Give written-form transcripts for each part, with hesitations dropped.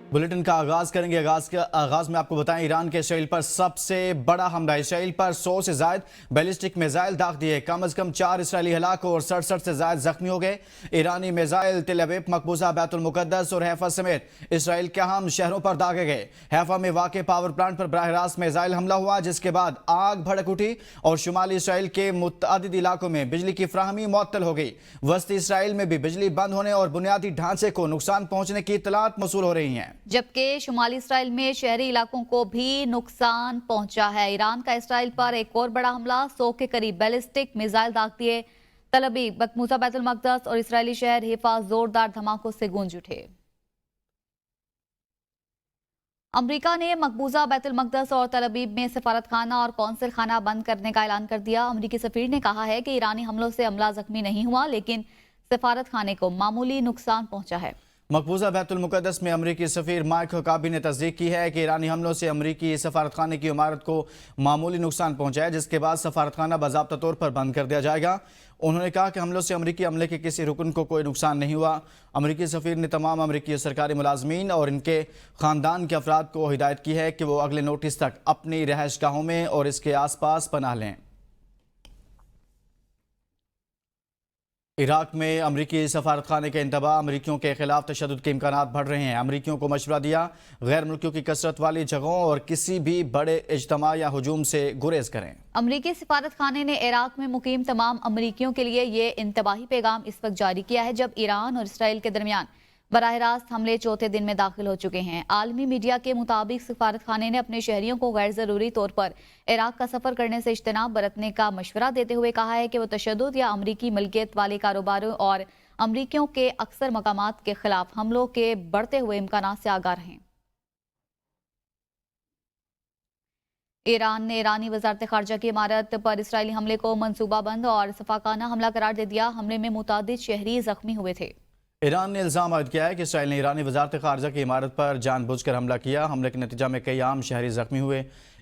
Bulletin का आगाज करेंगे। आगाज में आपको बताएं, ईरान के इसराइल पर सबसे बड़ा हमला। इसराइल पर 100 से ज्यादा बैलिस्टिक मिसाइल दाग दिए। कम से कम 4 इसराइली हलाक और 67 से ज्यादा जख्मी हो गए। ईरानी मिसाइल तेल अवीव, मकबूजा, बैतुल मुकद्दस और हैफा समेत इसराइल के अहम शहरों पर दागे गए। हैफा में वाक़ पावर प्लांट पर बराह रास्त मिसाइल हमला हुआ, जिसके बाद आग भड़क उठी और शुमाली इसराइल के मुतअद्दिद इलाकों में बिजली की फ्राहमी मुअत्तल हो गई। वस्ती इसराइल में भी बिजली बंद होने और बुनियादी ढांचे को नुकसान पहुंचने की इत्तलात मौसूल हो रही हैं, जबकि शुमाली इसराइल में शहरी इलाकों को भी नुकसान पहुंचा है। ईरान का इसराइल पर एक और बड़ा हमला, 100 के करीब बैलिस्टिक मिसाइल दाग दिए। तल अवीव, मकबूजा, बैतुल मुकद्दस और इसराइली शहर हैफा जोरदार धमाकों से गूंज उठे। अमरीका ने मकबूजा, बैतुल मुकद्दस और तल अवीव में सफारत खाना और कौंसिल खाना बंद करने का ऐलान कर दिया। अमरीकी सफीर ने कहा है कि ईरानी हमलों से अमला जख्मी नहीं हुआ, लेकिन सफारत खाने को मामूली नुकसान पहुंचा है। मकबूजा बैतुल मुकद्दस में अमरीकी सफीर माइक हुकाबी ने तस्दीक की है कि ईरानी हमलों से अमरीकी सफारतखाने की इमारत को मामूली नुकसान पहुंचा है, जिसके बाद सफारतखाना बाज़ाब्ता तौर पर बंद कर दिया जाएगा। उन्होंने कहा कि हमलों से अमरीकी अमले के किसी रुकन को कोई नुकसान नहीं हुआ। अमरीकी सफीर ने तमाम अमरीकी सरकारी मुलाजमीन और इनके ख़ानदान के अफराद को हिदायत की है कि वो अगले नोटिस तक अपनी रहायशगाहों में और इसके आस पास पनाह लें। इराक में अमरीकी सफारतखाने के इंतबा, अमरीकियों के खिलाफ तशद्दुद के इम्कानात बढ़ रहे हैं। अमरीकियों को मशवरा दिया, गैर मुल्कियों की कसरत वाली जगहों और किसी भी बड़े इज्तिमा या हुजूम से गुरेज करें। अमरीकी सफारत खाने ने इराक में मुकीम तमाम अमरीकियों के लिए ये इंतबाही पैगाम इस वक्त जारी किया है, जब ईरान और इसराइल के दरमियान बराह रास्त हमले चौथे दिन में दाखिल हो चुके हैं। आलमी मीडिया के मुताबिक सफारत खाने ने अपने शहरियों को गैर जरूरी तौर पर इराक का सफर करने से इज्तनाब बरतने का मशवरा देते हुए कहा है कि वो तशद्दुद या अमरीकी मलकियत वाले कारोबारों और अमरीकियों के अक्सर मकामात के खिलाफ हमलों के बढ़ते हुए इम्कानात से आगाह रहें। ईरान ने ईरानी वजारत खारजा की इमारत पर इसराइली हमले को मनसूबाबंद और सफाकाना हमला करार दे दिया। हमले में मुतादिद शहरी जख्मी हुए थे। ईरान ने इल्ज़ाम आयद किया है कि इसराइल ने ईरानी वजारत खारजा की इमारत पर जानबूझकर हमला किया। हमले के नतीजा में कई आम शहरी जख्मी हुए।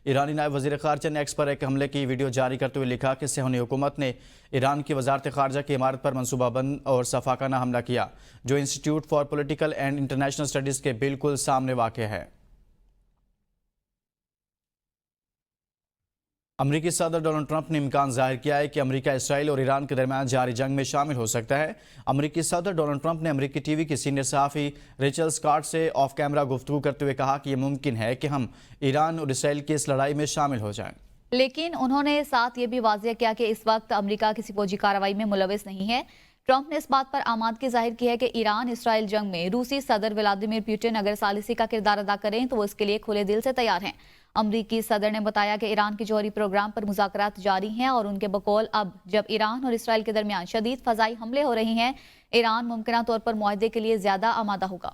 ईरानी नायब वज़ीर खारजा ने एक्स पर एक हमले की वीडियो जारी करते हुए लिखा कि सेहूनी हुकूमत ने ईरान की वजारत खारजा की इमारत पर मनसूबाबंद और सफाकाना हमला किया, जो institute for political and international studies के बिल्कुल सामने वाक़ है। अमरीकी सदर डोनाल्ड ट्रंप ने इम्कान जाहिर किया है कि अमरीका, इसराइल और ईरान के दरमियान जारी जंग में शामिल हो सकता है। अमरीकी सदर डोनाल्ड ट्रंप ने अमरीकी टीवी की सीनियर सहाफ़ी रेचल स्कॉट से ऑफ कैमरा गुफ्तगू करते हुए कहा कि यह मुमकिन है कि हम ईरान और इसराइल की इस लड़ाई में शामिल हो जाएं। लेकिन उन्होंने साथ ये भी वाज़ेह किया कि इस वक्त अमरीका किसी फौजी कार्रवाई में मुलविस नहीं है। ट्रंप ने इस बात पर आमादगी जाहिर की है कि ईरान इसराइल जंग में रूसी सदर व्लादिमीर पुतिन अगर सालिसी का किरदार अदा करें तो वो इसके लिए खुले दिल से तैयार हैं। अमरीकी सदर ने बताया कि ईरान के जौहरी प्रोग्राम पर मुज़ाकरात जारी हैं और उनके बकौल अब जब ईरान और इसराइल के दरमियान शदीद फ़ज़ाई हमले हो रही हैं, ईरान मुमकिन तौर पर मुआहदे के लिए ज़्यादा आमादा होगा।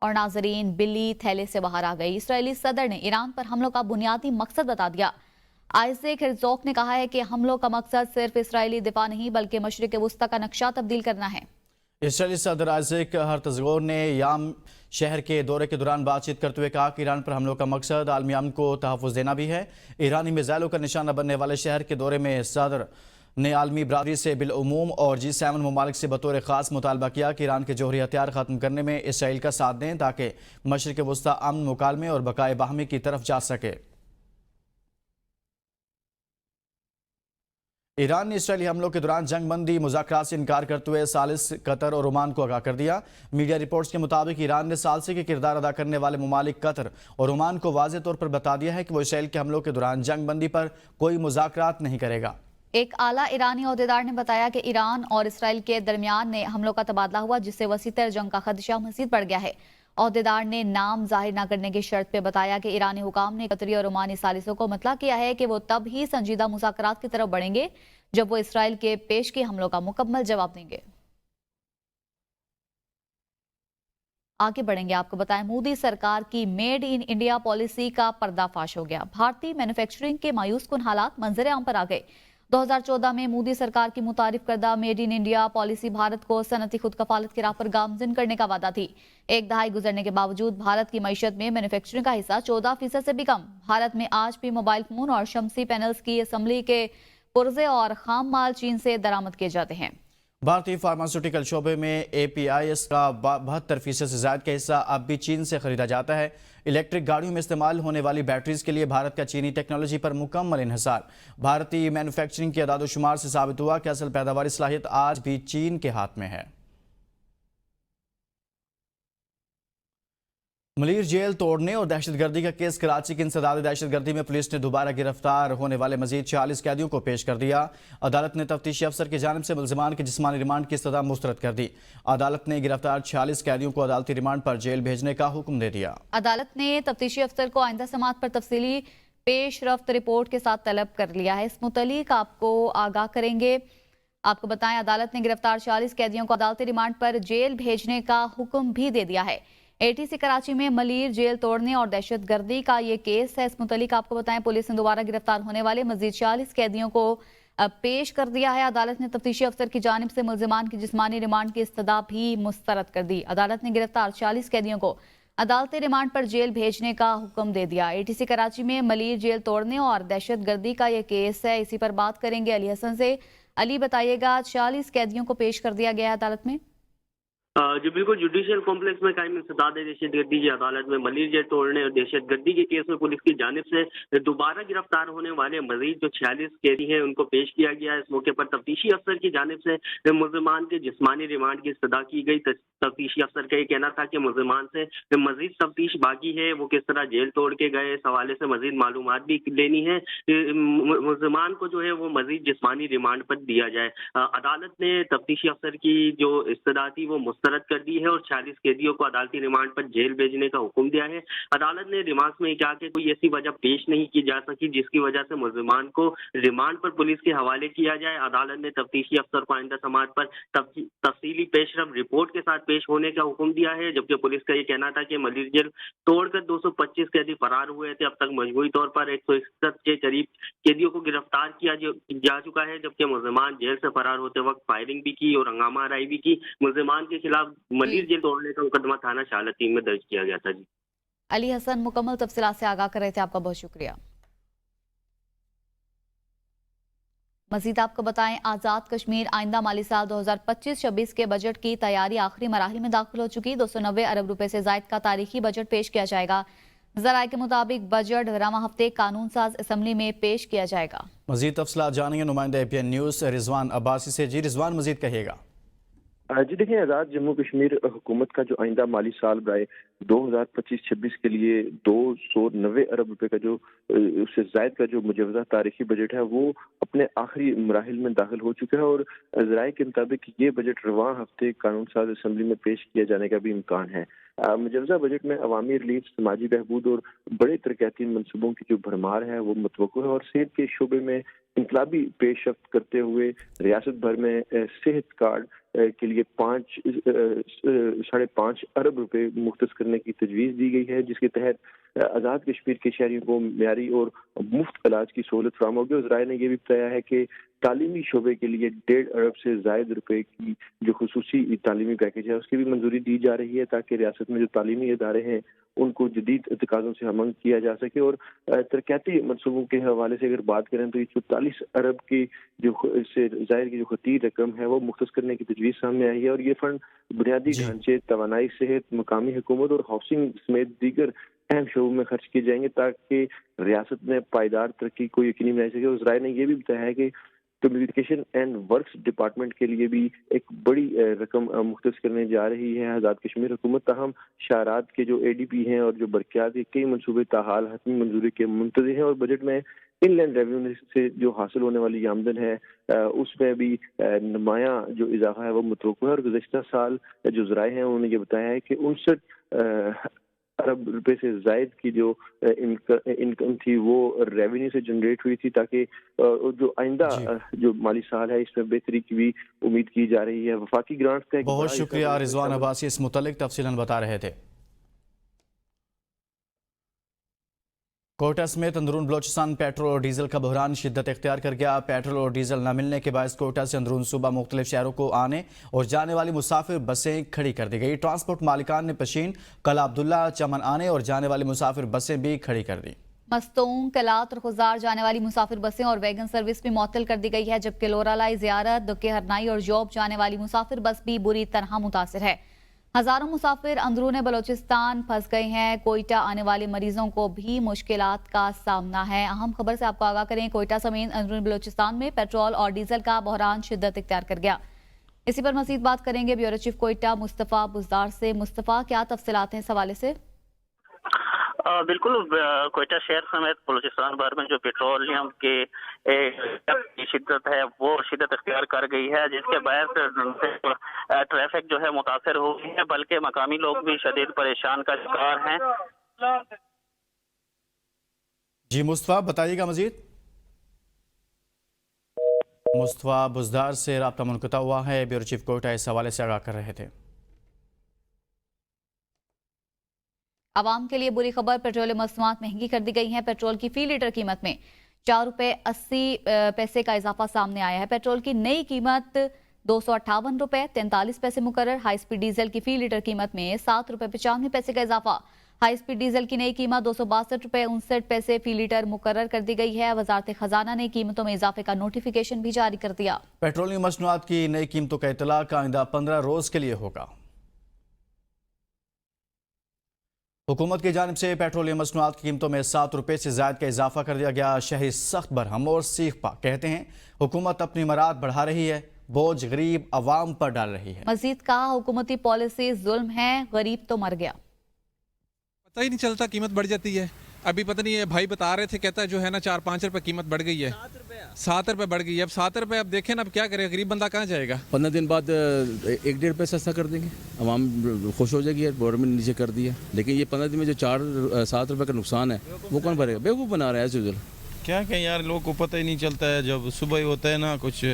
और नाजरीन, बिल्ली थैले से बाहर आ गई। इसराइली सदर ने ईरान पर हमलों का बुनियादी मकसद बता दिया। आइज़ेक हेर्ज़ोग ने कहा है कि हमलों का मकसद सिर्फ इसराइली दिफा नहीं बल्कि मशरिक़ वस्ता का नक्शा तब्दील करना है। इसराइली सदर आइज़ेक हेर्ज़ोग ने याम शहर के दौरे के दौरान बातचीत करते हुए कहा कि ईरान पर हमलों का मकसद आलमी अमन को तहफ़्फ़ुज़ देना भी है। ईरानी मिसाइलों का निशाना बनने वाले शहर के दौरे में सदर ने आलमी बरादरी से बिलउमूम और G7 ममालिक से बतौर ख़ास मुतालबा किया कि ईरान के जौहरी हथियार ख़त्म करने में इसराइल का साथ दें, ताकि मशरिक़ वस्ता अमन, मुकालमे और बकाए बाहमी की तरफ जा सके। ईरान ने इसराइली हमलों के दौरान जंग बंदी मुज़ाकरात से इनकार करते हुए सालिस, कतर और ओमान को आगाह कर दिया। मीडिया रिपोर्ट्स के मुताबिक ईरान ने सालिसी के किरदार अदा करने वाले ममालिक कतर और ओमान को वाज़ेह तौर पर बता दिया है कि वो इसराइल के हमलों के दौरान जंग बंदी पर कोई मुज़ाकरात नहीं करेगा। एक आला ईरानी अहदेदार ने बताया कि ईरान और इसराइल के दरमियान में हमलों का तबादला हुआ, जिससे वसीतर जंग का खदशा मज़ीद बढ़ गया है। अहदेदार ने नाम जाहिर न करने की शर्त पे बताया कि ईरानी हुकाम ने कतरी और ओमानी सालिसों को मतला किया है कि वो तब ही संजीदा मुज़ाकरात की तरफ बढ़ेंगे जब वो इसराइल के पेश की हमलों का मुकम्मल जवाब देंगे। आगे बढ़ेंगे, आपको बताएं, मोदी सरकार की मेड इन इंडिया पॉलिसी का पर्दाफाश हो गया। भारतीय मैन्युफैक्चरिंग के मायूस कुन हालात मंजर आम पर आ गए। 2014 में मोदी सरकार की मुतारिफ करदा made in India policy Bharat को सनती खुद कफालत की राह पर गामजिन करने का वादा थी। एक दहाई गुजरने के बावजूद भारत की मईशत में मैन्युफैक्चरिंग का हिस्सा 14% से भी कम। भारत में आज भी मोबाइल फोन और शमसी पैनल्स की असम्बली के पुर्जे और खाम माल चीन से दरामद किए जाते हैं। भारतीय फार्मास्यूटिकल शोबे में APIs का 72% से ज्यादा का हिस्सा अब भी चीन से खरीदा जाता है। इलेक्ट्रिक गाड़ियों में इस्तेमाल होने वाली बैटरीज के लिए भारत का चीनी टेक्नोलॉजी पर मुकम्मल इन्हिसार। भारतीय मैन्युफैक्चरिंग के अदाद-ओ-शुमार से साबित हुआ कि असल पैदावारी सलाहियत आज भी चीन के हाथ में है। मलीर जेल तोड़ने और दहशतगर्दी का केस कराची की इंसदाद दहशतगर्दी में पुलिस ने दोबारा गिरफ्तार होने वाले मजीद 40 कैदियों को पेश कर दिया। अदालत ने तफ्तीशी अफसर की जानिब से मुल्जिमान के जिस्मानी रिमांड की इस्तदा मुस्तरद कर दी। अदालत ने गिरफ्तार 46 कैदियों को अदालती रिमांड पर जेल भेजने का हुक्म दे दिया। अदालत ने तफ्तीशी अफसर को आइंदा समाअत पर तफसीली पेशरफ्त रिपोर्ट के साथ तलब कर लिया है। इस मुतलिक आपको आगाह करेंगे। आपको बताएं, अदालत ने गिरफ्तार 40 कैदियों को अदालती रिमांड पर जेल भेजने का हुक्म भी दे दिया है। ATC कराची में मलीर जेल तोड़ने और दहशतगर्दी का ये केस है। इस मुतलिक आपको बताएं, पुलिस ने दोबारा गिरफ्तार होने वाले मजीद 40 कैदियों को पेश कर दिया है। अदालत ने तफ्तीशी अफसर की जानिब से मुल्जिमान की जिस्मानी रिमांड की इस्तदा भी मुस्तरद कर दी। अदालत ने गिरफ्तार 40 कैदियों को अदालती रिमांड पर जेल भेजने का हुक्म दे दिया। ATC कराची में मलीर जेल तोड़ने और दहशतगर्दी का ये केस है। इसी पर बात करेंगे अली हसन से। अली, बताइएगा, 40 कैदियों को पेश कर दिया गया है अदालत में। जी बिल्कुल, जुडिशियल कॉम्प्लेक्स में कायम इंसदाद दहशतगर्दी की अदालत में मलीर जेल तोड़ने और दहशतगर्दी के केस में पुलिस की जानिब से दोबारा गिरफ्तार होने वाले मजीद जो 46 कैदी हैं उनको पेश किया गया। इस मौके पर तफ्तीशी अफसर की जानिब से मुल्जिमान के जिस्मानी रिमांड की इस्तदा की गई। तफ्तीशी अफसर का ये कहना था कि मुल्जिमान से मजीद तफ्तीश बाकी है, वो किस तरह जेल तोड़ के गए, इस हवाले से मजीद मालूमात भी लेनी है। मुल्जिमान को जो है वो मजीद जिस्मानी रिमांड पर दिया जाए। अदालत ने तफ्तीशी अफसर की जो इस्तदा थी वो मुस्तरद कर दी है और 40 कैदियों को अदालती रिमांड पर जेल भेजने का हुक्म दिया है। अदालत ने रिमांड में कहा कि कोई ऐसी वजह पेश नहीं की जा सकी जिसकी वजह से मुल्जिमान को रिमांड पर पुलिस के हवाले किया जाए। अदालत ने तफ्तीशी अफसर को आइंदा समाअत पर तफसीली पेशरफ रिपोर्ट के साथ पेश होने का हुक्म दिया है। जबकि पुलिस का ये कहना था कि मलीर जेल तोड़कर 225 कैदी फरार हुए थे। अब तक मजमूई तौर पर 161 के करीब कैदियों को गिरफ्तार किया जा चुका है। जबकि मुल्जिमान जेल से फरार होते वक्त फायरिंग भी की और हंगामा आराई भी की। मुल्जिमान के खिलाफ मलीर जेल तोड़ने का मुकदमा थाना शाहला 3 में दर्ज किया गया था। जी अली हसन, मुकम्मल तफसीलात से आगाह कर रहे थे, आपका बहुत शुक्रिया। मजीद आपको बताएं, आज़ाद कश्मीर आइंदा माली साल 2025-26 के बजट की तैयारी आखिरी मराहिल में दाखिल हो चुकी। 290 अरब रुपए से जायद का तारीखी बजट पेश किया जाएगा। ज़राए के मुताबिक बजट रवां हफ्ते कानून साज असम्बली में पेश किया जाएगा। मजीद तफसीलात जानेंगे नुमाइंदा APN न्यूज़ रिजवान अब्बासी से। जी रिजवान, मजीद कहिएगा। जी देखिए, आज़ाद जम्मू कश्मीर हुकूमत का जो आइंदा माली साल बराए 2025-26 के लिए 290 अरब रुपए का जो उससे जायद का जो मुजवजा तारीखी बजट है वो अपने आखिरी मराहिल में दाखिल हो चुका है और ज़राए के मुताबिक ये बजट रवां हफ्ते कानून साज असम्बली में पेश किया जाने का भी इम्कान है। मुजवजा बजट में अवामी रिलीफ, समाजी बहबूद और बड़े तरक्याती मनसूबों की जो भरमार है वो मुतवक्को है और सेहत के शोबे में इनकलाबी पेशरफ्त करते हुए रियासत भर में सेहत कार्ड के लिए 5.5 अरब रुपए मुख्तस करने की तजवीज़ दी गई है, जिसके तहत आज़ाद कश्मीर के शहरियों को म्यारी और मुफ्त इलाज की सहूलत फराहम होगी। और ज़राए ने यह भी बताया है कि तालीमी शोबे के लिए 1.5 अरब से जायद रुपए की जो खुसूसी तालीमी पैकेज है उसकी भी मंजूरी दी जा रही है ताकि रियासत में जो तालीमी इदारे हैं उनको जदीद तकाज़ों से हमंग किया जा सके। और तरक्याती मनसूबों के हवाले से अगर बात करें तो 44 अरब की जो इससे जायद की जो खतीर रकम है वो मुख्तस करने की तजवीज़ सामने आई है और ये फंड बुनियादी ढांचे, तवानाई, सेहत, मकामी हुकूमत और हाउसिंग समेत दीगर अहम शोबों में खर्च किए जाएंगे ताकि रियासत में पायदार तरक्की को यकीनी बनाई सके। उस राय ने यह भी बताया है कि कम्युनिकेशन एंड वर्क्स डिपार्टमेंट के लिए भी एक बड़ी रकम मुख्तस करने जा रही है आज़ाद कश्मीर हुकूमत। ताहम शहरात के जो ADP हैं और जो बरकियात के कई मनसूबे ताहाल हतमी मंजूरी के मुंतज़र हैं और बजट में इनलैंड रेवेन्यू से जो हासिल होने वाली आमदन है उसमें भी नुमाया जो इजाफा है वो मुतवक्को है। और गुज़श्ता साल जो ज़राए हैं उन्होंने ये बताया है कि 59 अरब रुपए से जायद की जो इनकम थी वो रेवेन्यू से जनरेट हुई थी ताकि जो आइंदा जो माली साल है इसमें बेहतरी की भी उम्मीद की जा रही है। वफाकी ग्रांट्स का बहुत शुक्रिया रिजवान अब्बासी, इस मुतल्लिक तफसीलन बता रहे थे। कोटा समेत अंदरून बलोचिस्तान पेट्रोल और डीजल का बहरान शिद्दत इख्तियार कर गया। पेट्रोल और डीजल न मिलने के बायस कोटा से अंदरून सूबा मुख्तलिफ शहरों को आने और जाने वाली मुसाफिर बसें खड़ी कर दी गई। ट्रांसपोर्ट मालिकान ने पशीन कला अब्दुल्ला चमन आने और जाने वाली मुसाफिर बसें भी खड़ी कर दी। मस्तूंग, कलात और खुजार जाने वाली मुसाफिर बसें और वैगन सर्विस भी मुअत्तल कर दी गई है, जबकि लोरालाई, ज़ियारत, दुक्के हरनाई और जॉब जाने वाली मुसाफिर बस भी बुरी तरह मुतासिर है। हजारों मुसाफिर अंदरून बलोचिस्तान फंस गए हैं। कोयटा आने वाले मरीजों को भी मुश्किलात का सामना है। अहम खबर से आपको आगाह करें, कोयटा समेत अंदरून बलोचिस्तान में पेट्रोल और डीजल का बहरान शिद्दत इख्तियार कर गया। इसी पर मजीद बात करेंगे ब्यूरो चीफ कोयटा मुस्तफ़ा बुज़दार से। मुस्तफ़ा, क्या तफसीलात हैं इस हवाले से? बिल्कुल, कोयटा शहर समेत बलूचिस्तान भर में जो पेट्रोलियम के शिद्दत है वो शिद्दत इख्तियार कर गई है, जिसके बायस ट्रैफिक जो है मुतासर हो गई है, बल्कि मकामी लोग भी शदीद परेशान का शिकार हैं। जी मुस्तफ़ा, बताइएगा मजीद। मुस्तफ़ा बुज़दार से राब्ता मुनक़ता हुआ है। ब्यूरो चीफ कोयटा इस हवाले से आगाह कर रहे थे। आवाम के लिए बुरी खबर, पेट्रोलियम मसनूआत महंगी कर दी गई हैं। पेट्रोल की फी लीटर कीमत में 4 रुपये 80 पैसे का इजाफा सामने आया है। पेट्रोल की नई कीमत 258 रुपये 43 पैसे मुकर्रर। हाई स्पीड डीजल की फी लीटर कीमत में 7 रुपये 95 पैसे का इजाफा। हाई स्पीड डीजल की नई कीमत 262 रुपये 59 पैसे फी लीटर मुकर्रर कर दी गई है। वजारत खजाना ने कीमतों में इजाफे का नोटिफिकेशन भी जारी कर दिया। पेट्रोलियम मसनूआत की नई कीमतों का इतलाक आइंदा 15 रोज के लिए होगा। हुकूमत की जानिब से पेट्रोलियम मसनूआत की कीमतों में 7 रुपये से ज़ायद का इजाफा कर दिया गया। शहरी सख्त बरहम और सीखपा कहते हैं हुकूमत अपनी मराद बढ़ा रही है, बोझ गरीब अवाम पर डाल रही है। मजीद कहा, हुकूमती पॉलिसी जुल्म है, गरीब तो मर गया। पता ही नहीं चलता, कीमत बढ़ जाती है। अभी पता नहीं, ये भाई बता रहे थे, कहता है जो है ना 4-5 रुपए कीमत बढ़ गई है। 7 रुपए बढ़ गई है। अब 7 रुपए, अब देखें ना, अब क्या करे, गरीब बंदा कहाँ जाएगा। 15 दिन बाद 1-1.5 रुपये सस्ता कर देंगे, आवाम खुश हो जाएगी। गवर्नमेंट ने नीचे कर दिया, लेकिन ये 15 दिन में जो 4-7 रुपये का नुकसान है वो कौन भरेगा? बेवकूफ़ बना रहा है सुजल। क्या कहें यार, लोगों को पता ही नहीं चलता है। जब सुबह ही होता है ना, कुछ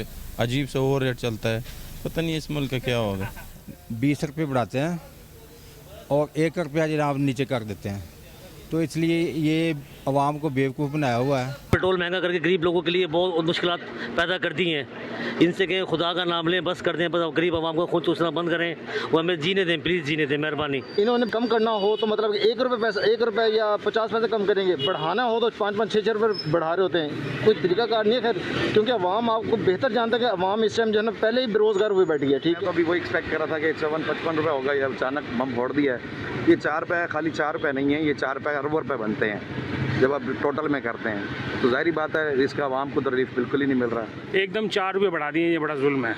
अजीब सा ओवर रेट चलता है। पता नहीं इस मुल्क का क्या होगा। 20 रुपये बढ़ाते हैं और 1 रुपया जनाब नीचे कर देते हैं, तो इसलिए ये अवाम को बेवकूफ़ बनाया हुआ है। पेट्रोल महंगा करके गरीब लोगों के लिए बहुत मुश्किलात पैदा कर दी हैं। इनसे कहें खुदा का नाम लें, बस कर दें, बस गरीब आवाम को खुद चूसना बंद करें, वो हमें जीने दें, प्लीज़ जीने दें, मेहरबानी। इन्होंने कम करना हो तो मतलब 1 रुपये या 50 पैसे कम करेंगे, बढ़ाना हो तो 5-5, 6 रुपये बढ़ा रहे होते हैं। कोई तरीकाकार नहीं है खैर, क्योंकि अवाम आपको बेहतर जानता है कि अवाम इस टाइम जो है ना पहले ही बेरोजगार हुए बैठ गया। ठीक है, तो अभी वही एक्सपेक्ट कर रहा था कि 54-55 रुपये होगा, ये अचानक बम फोड़ दिया है। ये 4 रुपये खाली 4 रुपये नहीं है, ये 4 रुपये अरबों रुपये बनते हैं जब आप टोटल में करते हैं। तो जाहिर बात है इसका आवाम को तो रिलीफ बिल्कुल ही नहीं मिल रहा। एकदम 4 रुपये बढ़ा दिए, ये बड़ा जुल्म है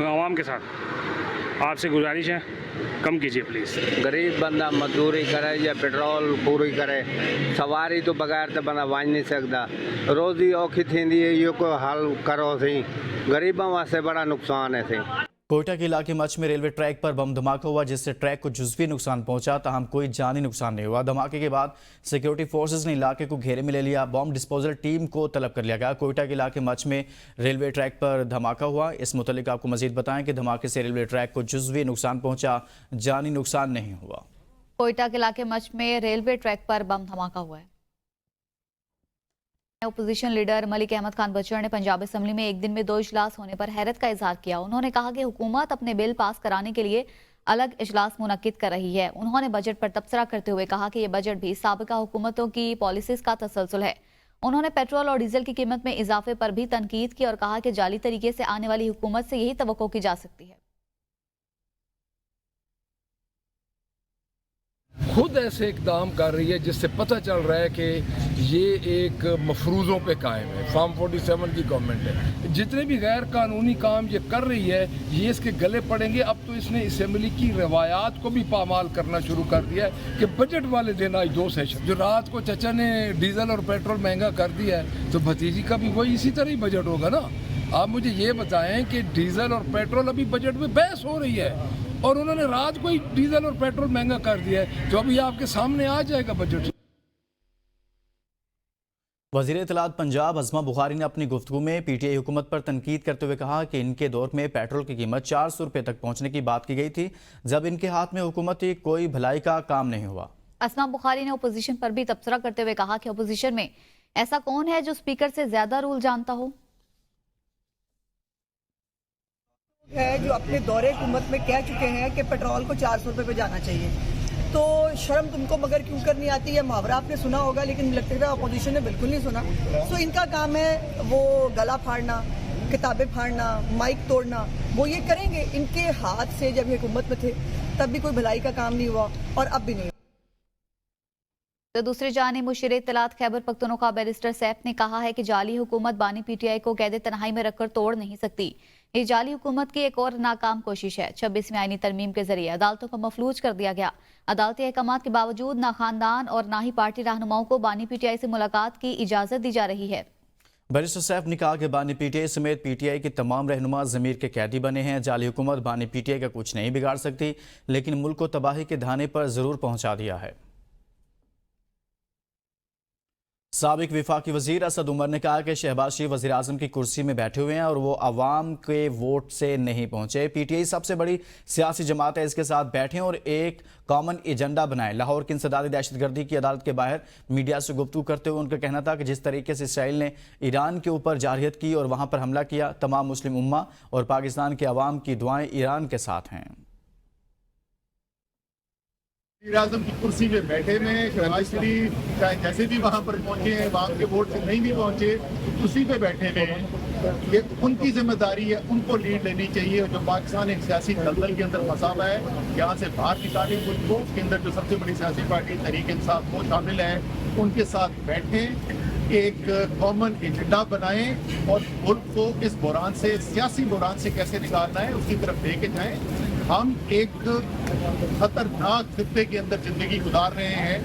आवाम के साथ। आपसे गुजारिश है कम कीजिए प्लीज़। गरीब बंदा मजदूरी करे या पेट्रोल पूरी करे, सवारी तो बगैर तो बंदा वञ नहीं सकता। रोज़ी औखी थींदी है, इहो को हल करो सी, गरीबों वास्ते बड़ा नुकसान है सी। कोयटा के इलाके मच में रेलवे ट्रैक पर बम धमाका हुआ, जिससे ट्रैक को जुज़वी नुकसान पहुंचा, ताहम कोई जानी नुकसान नहीं हुआ। धमाके के बाद सिक्योरिटी फोर्सेस ने इलाके को घेरे में ले लिया। बम डिस्पोजल टीम को तलब कर लिया गया। कोयटा के इलाके मच में रेलवे ट्रैक पर धमाका हुआ। इस मुतालिक आपको मजीद बताएं कि धमाके से रेलवे ट्रैक को जुज़वी नुकसान पहुंचा, जानी नुकसान नहीं हुआ। कोयटा के इलाके मच में रेलवे ट्रैक पर बम धमाका हुआ है। अपोजिशन लीडर मलिक अहमद खान बचर ने पंजाब असेंबली में एक दिन में 2 इजलास होने पर हैरत का इजहार किया। उन्होंने कहा कि हुकूमत अपने बिल पास कराने के लिए अलग इजलास मुनक्किद कर रही है। उन्होंने बजट पर तबसरा करते हुए कहा कि यह बजट भी साबिका हुकूमतों की पॉलिसीज का तसलसल है। उन्होंने पेट्रोल और डीजल की कीमत में इजाफे पर भी तनकीद की और कहा कि जाली तरीके से आने वाली हुकूमत से यही तवक्को की जा सकती है। खुद ऐसे इकदाम कर रही है जिससे पता चल रहा है कि ये एक मफरूज़ों पे कायम है। फार्म 47 की गवर्नमेंट है। जितने भी गैर कानूनी काम ये कर रही है, ये इसके गले पड़ेंगे। अब तो इसने असेंबली की रवायात को भी पामाल करना शुरू कर दिया है कि बजट वाले दिन आज 2 सेशन, जो रात को चचा ने डीजल और पेट्रोल महंगा कर दिया है, तो भतीजी का भी वही इसी तरह ही बजट होगा ना। आप मुझे ये बताएं कि डीजल और पेट्रोल अभी बजट में बहस हो रही है और उन्होंने रात को ही डीजल और पेट्रोल महंगा कर दिया है, जो अभी आपके सामने आ जाएगा बजट। वज़ीर इत्तलात पंजाब अज़मा बुखारी ने अपनी गुफ्तगू में पीटीआई हुकूमत पर तनकीद करते हुए कहा कि इनके दौर में पेट्रोल की कीमत 400 रुपये तक पहुंचने की बात की गई थी, जब इनके हाथ में हुकूमत थी, कोई भलाई का काम नहीं हुआ। अज़मा बुखारी ने अपोजिशन पर भी तबसरा करते हुए कहा कि अपोजिशन में ऐसा कौन है जो स्पीकर से ज्यादा रूल जानता हो। है जो अपने दौरे हुकूमत में कह चुके हैं कि पेट्रोल को 400 रुपये पे जाना चाहिए। تو شرم تم کو مگر کیوں کرنی آتی ہے محاورہ آپ نے سنا ہوگا لیکن لگتا ہے اپوزیشن نے بالکل نہیں سنا. سو ان کا کام ہے وہ گلا پھاڑنا, کتابیں پھاڑنا, مائک توڑنا, وہ یہ کریں گے. ان کے ہاتھ سے جب یہ حکومت میں تھے تب بھی کوئی بھلائی کا کام نہیں ہوا اور اب بھی نہیں. تو دوسری جانب مشیر اطلاعات خیبر پختونخوا بیرسٹر سیف نے کہا ہے کہ جعلی حکومت بانی پی ٹی آئی کو قید تنہائی میں رکھ کر توڑ نہیں سکتی. یہ جعلی حکومت کی ایک اور ناکام کوشش ہے. 26ویں آئینی ترمیم کے ذریعے عدالتوں کو مفلوج کر دیا گیا. عدالتی احکامات کے باوجود نہ خاندان اور نہ ہی پارٹی رہنماؤں کو بانی پی ٹی آئی سے ملاقات کی اجازت دی جا رہی ہے. بیرسٹر سیف نے کہا کہ بانی پی ٹی آئی سمیت پی ٹی آئی کے تمام رہنما ضمیر کے قیدی بنے ہیں. جعلی حکومت بانی پی ٹی آئی کا کچھ نہیں بگاڑ سکتی لیکن ملک کو تباہی کے دھانے پر ضرور پہنچا دیا ہے. سابق وفاقی وزیر اسد عمر نے کہا کہ شہباز شریف وزیر اعظم کی کرسی میں بیٹھے ہوئے ہیں اور وہ عوام کے ووٹ سے نہیں پہنچے. پی ٹی آئی سب سے بڑی سیاسی جماعت ہے, اس کے ساتھ بیٹھیں اور ایک کامن ایجنڈا بنائیں. لاہور کی انسدادی دہشت گردی کی عدالت کے باہر میڈیا سے گفتگو کرتے ہوئے ان کا کہنا تھا کہ جس طریقے سے اسرائیل نے ایران کے اوپر جارحیت کی اور وہاں پر حملہ کیا, تمام مسلم امہ اور پاکستان کے عوام کی دعائیں ایران کے ساتھ ہیں. وزیر اعظم کی کرسی پہ بیٹھے میں شہباز شریف چاہے جیسے بھی وہاں پر پہنچے ہیں, عوام کے ووٹ سے نہیں بھی پہنچے, کرسی پہ بیٹھے ہوئے ہیں. یہ ان کی ذمہ داری ہے, ان کو لیڈ لینی چاہیے. جو پاکستان ایک سیاسی دلدل کے اندر پھنسا ہوا ہے, یہاں سے باہر نکالیں ملک کو. اس کے اندر جو سب سے بڑی سیاسی پارٹی تحریک انصاف وہ شامل ہے, ان کے ساتھ بیٹھیں, ایک کامن ایجنڈا بنائیں اور ملک کو اس بحران سے, سیاسی بحران سے کیسے نکالنا ہے اس کی طرف لے کے جائیں. ہم ایک خطرناک خطے کے اندر زندگی گزار رہے ہیں.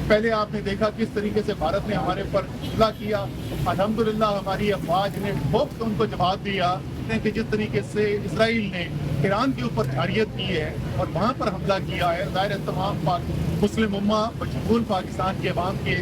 پہلے آپ نے دیکھا کس طریقے سے بھارت نے ہمارے اوپر حملہ کیا. الحمدللہ ہماری افواج نے وقت ان کو جواب دیا کہ جس طریقے سے اسرائیل نے ایران کے اوپر جارحیت کی ہے اور وہاں پر حملہ کیا ہے. ظاہر ہے تمام مسلم امہ بشمول پاکستان کے عوام کے